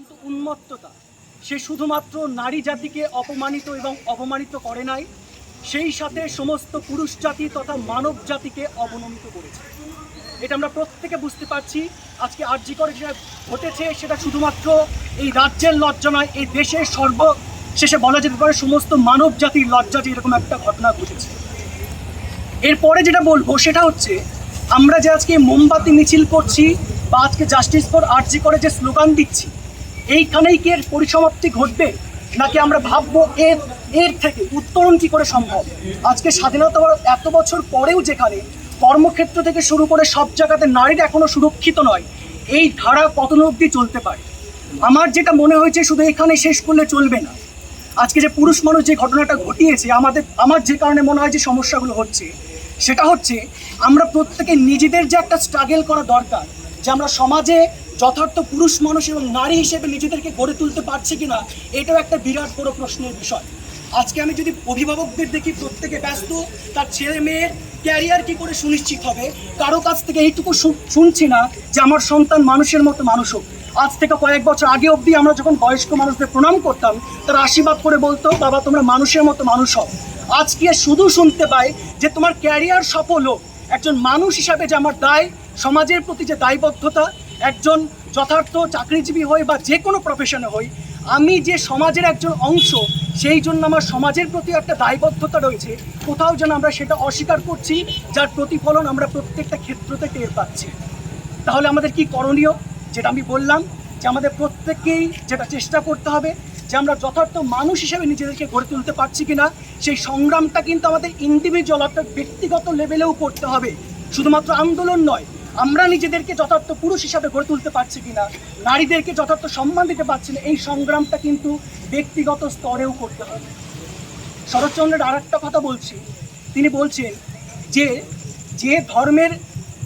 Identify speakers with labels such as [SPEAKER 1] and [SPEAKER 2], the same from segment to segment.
[SPEAKER 1] চূড়ান্ত উন্মত্ততা। সে শুধুমাত্র নারী জাতিকে অপমানিত এবং অপমানিত করে নাই, সেই সাথে সমস্ত পুরুষ জাতি তথা মানব জাতিকে অবনমিত করেছে। এটা আমরা প্রত্যেকে বুঝতে পারছি। আজকে আরজি করে যেটা ঘটেছে সেটা শুধুমাত্র এই রাজ্যের লজ্জা নয়, এই দেশের সর্বশেষে বলা যেতে পারে সমস্ত মানব জাতির লজ্জা যে এরকম একটা ঘটনা ঘটেছে। এরপরে যেটা বলবো সেটা হচ্ছে, আমরা যে আজকে মোমবাতি মিছিল করছি বা আজকে জাস্টিস ফর আরজি করে যে স্লোগান দিচ্ছি, এইখানেই কি এর পরিসমাপ্তি ঘটবে, নাকি আমরা ভাববো এর থেকে উত্তরণ কি করে সম্ভব? আজকে স্বাধীনতার এত বছর পরেও যেখানে কর্মক্ষেত্র থেকে শুরু করে সব জায়গাতে নারীরা এখনো সুরক্ষিত নয়, এই ধারা কতন অবধি চলতে পারে? আমার যেটা মনে হয়েছে শুধু এখানে শেষ করলে চলবে না। আজকে যে পুরুষ মানুষ যে ঘটনাটা ঘটিয়েছে, আমার যে কারণে মনে হয় যে সমস্যাগুলো হচ্ছে সেটা হচ্ছে, আমরা প্রত্যেকে নিজেদের যে একটা স্ট্রাগল করা দরকার, যে আমরা সমাজে যথার্থ পুরুষ মানুষ এবং নারী হিসেবে নিজেদেরকে গড়ে তুলতে পারছি কিনা, এটাও একটা বিরাট বড় প্রশ্নের বিষয়। আজকে আমি যদি অভিভাবকদের দেখি, প্রত্যেকে ব্যস্ত, তার ছেলে মেয়ের ক্যারিয়ার কি করে সুনিশ্চিত হবে, কারো কাছ থেকে এইটুকু শুনছি না যে আমার সন্তান মানুষের মতো মানুষ হোক। আজ থেকে কয়েক বছর আগে অবধি আমরা যখন বয়স্ক মানুষদের প্রণাম করতাম, তারা আশীর্বাদ করে বলতো, বাবা তোমরা মানুষের মতো মানুষ হও। আজকে শুধু শুনতে পাই যে তোমার ক্যারিয়ার সফল হোক। একজন মানুষ হিসাবে যে আমার দায়, সমাজের প্রতি যে দায়বদ্ধতা, একজন যথার্থ চাকরিজীবী হই বা যে কোনো প্রফেশনে হই, আমি যে সমাজের একজন অংশ, সেই জন্য আমার সমাজের প্রতি একটা দায়বদ্ধতা রয়েছে, কোথাও যেন আমরা সেটা অস্বীকার করছি, যার প্রতিফলন আমরা প্রত্যেকটা ক্ষেত্রতে টের পাচ্ছি। তাহলে আমাদের কি করণীয়? যেটা আমি বললাম, যে আমাদের প্রত্যেককেই যেটা চেষ্টা করতে হবে, যে আমরা যথার্থ মানুষ হিসেবে নিজেদেরকে গড়ে তুলতে পারছি কিনা, সেই সংগ্রামটা কিন্তু আমাদের ইন্ডিভিজুয়াল অর্থাৎ ব্যক্তিগত লেভেলেও করতে হবে। শুধুমাত্র আন্দোলন নয়, আমরা নিজেদেরকে যথার্থ পুরুষ হিসাবে গড়ে তুলতে পারছি কিনা, নারীদেরকে যথার্থ সম্মান দিতে পারছি না, এই সংগ্রামটা কিন্তু ব্যক্তিগত স্তরেও করতে হবে। শরৎচন্দ্রের আর একটা কথা বলছি, তিনি বলছেন যে ধর্মের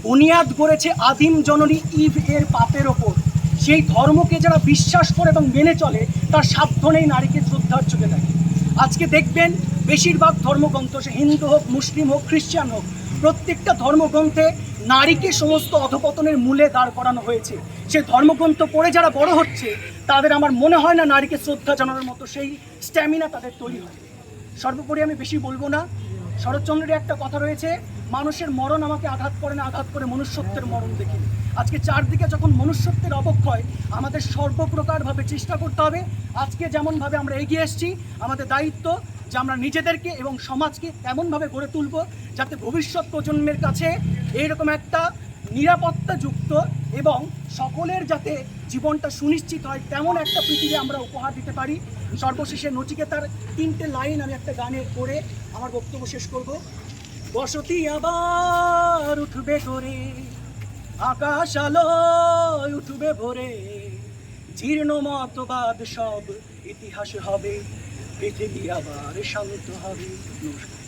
[SPEAKER 1] বুনিয়াদ গড়েছে আদিম জননী ইভ এর পাপের ওপর, সেই ধর্মকে যারা বিশ্বাস করে এবং মেনে চলে, তার সাধ্য নেই নারীকে শ্রদ্ধার চোখে দেখে। আজকে দেখবেন বেশিরভাগ ধর্মগ্রন্থ, সে হিন্দু হোক, মুসলিম হোক, খ্রিস্টান হোক, প্রত্যেকটা ধর্মগ্রন্থে নারীকে সমস্ত অধপতনের মূলে দাঁড় করানো হয়েছে। সে ধর্মগ্রন্থ পড়ে যারা বড় হচ্ছে, তাদের আমার মনে হয় না নারীকে শ্রদ্ধা জানানোর মতো সেই স্ট্যামিনা তাদের তৈরি হয়। সর্বোপরি আমি বেশি বলবো না। শরৎচন্দ্রের একটা কথা রয়েছে, মানুষের মরণ আমাকে আঘাত করে না, আঘাত করে মনুষ্যত্বের মরণ দেখি। আজকে চারদিকে যখন মনুষ্যত্বের অবক্ষয়, আমাদের সর্বপ্রকারভাবে চেষ্টা করতে হবে। আজকে যেমনভাবে আমরা এগিয়ে এসেছি, আমাদের দায়িত্ব যে আমরা নিজেদেরকে এবং সমাজকে এমনভাবে গড়ে তুলব, যাতে ভবিষ্যৎ প্রজন্মের কাছে এইরকম একটা নিরাপত্তাযুক্ত এবং সকলের যাতে জীবনটা সুনিশ্চিত হয়, তেমন একটা পৃথিবী আমরা উপহার দিতে পারি। সর্বশেষে নচিকেতার 3টে লাইন আমি একটা গানে করে আমার বক্তব্য শেষ করব। বসতি আবার উঠবে করে, আকাশ আলোয় উঠবে ভরে, জীর্ণ মতবাদ সব ইতিহাস হবে, পৃথিবী আবার শান্ত হবে। নমস্কার।